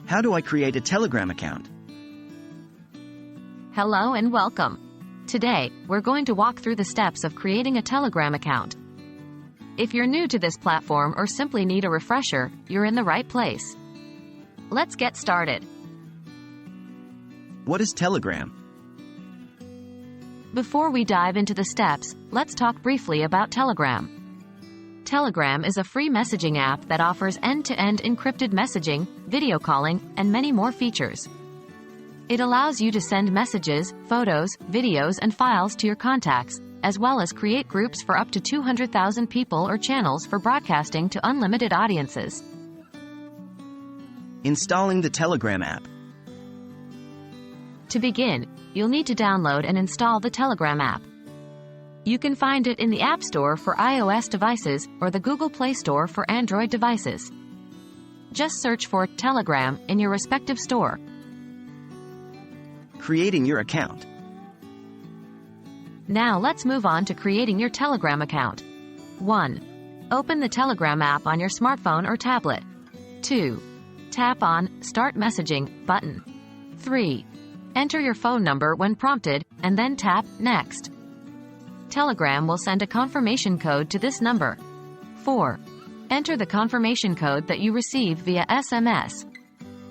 How do I create a Telegram account? Hello and welcome. Today, we're going to walk through the steps of creating a Telegram account. If you're new to this platform or simply need a refresher, you're in the right place. Let's get started. What is Telegram? Before we dive into the steps, let's talk briefly about Telegram. Telegram is a free messaging app that offers end-to-end encrypted messaging, video calling, and many more features. It allows you to send messages, photos, videos, and files to your contacts, as well as create groups for up to 200,000 people or channels for broadcasting to unlimited audiences. Installing the Telegram app. To begin, you'll need to download and install the Telegram app. You can find it in the App Store for iOS devices or the Google Play Store for Android devices. Just search for Telegram in your respective store. Creating your account. Now let's move on to creating your Telegram account. 1. Open the Telegram app on your smartphone or tablet. 2. Tap on Start Messaging button. 3. Enter your phone number when prompted, and then tap Next. Telegram will send a confirmation code to this number. 4. Enter the confirmation code that you received via SMS.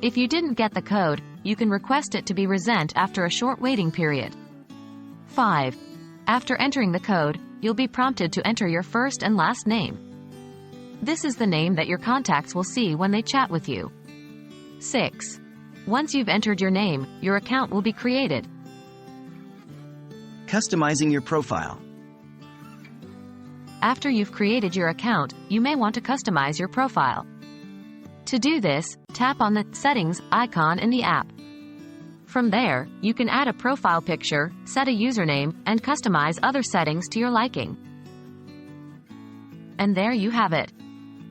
If you didn't get the code, you can request it to be resent after a short waiting period. 5. After entering the code, you'll be prompted to enter your first and last name. This is the name that your contacts will see when they chat with you. 6. Once you've entered your name, your account will be created. Customizing your profile. After you've created your account, you may want to customize your profile. To do this, tap on the Settings icon in the app. From there, you can add a profile picture, set a username, and customize other settings to your liking. And there you have it.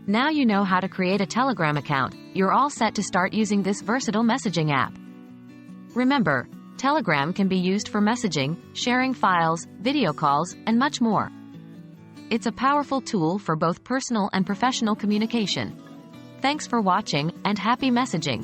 Now you know how to create a Telegram account. You're all set to start using this versatile messaging app. Remember, Telegram can be used for messaging, sharing files, video calls, and much more. It's a powerful tool for both personal and professional communication. Thanks for watching, and happy messaging!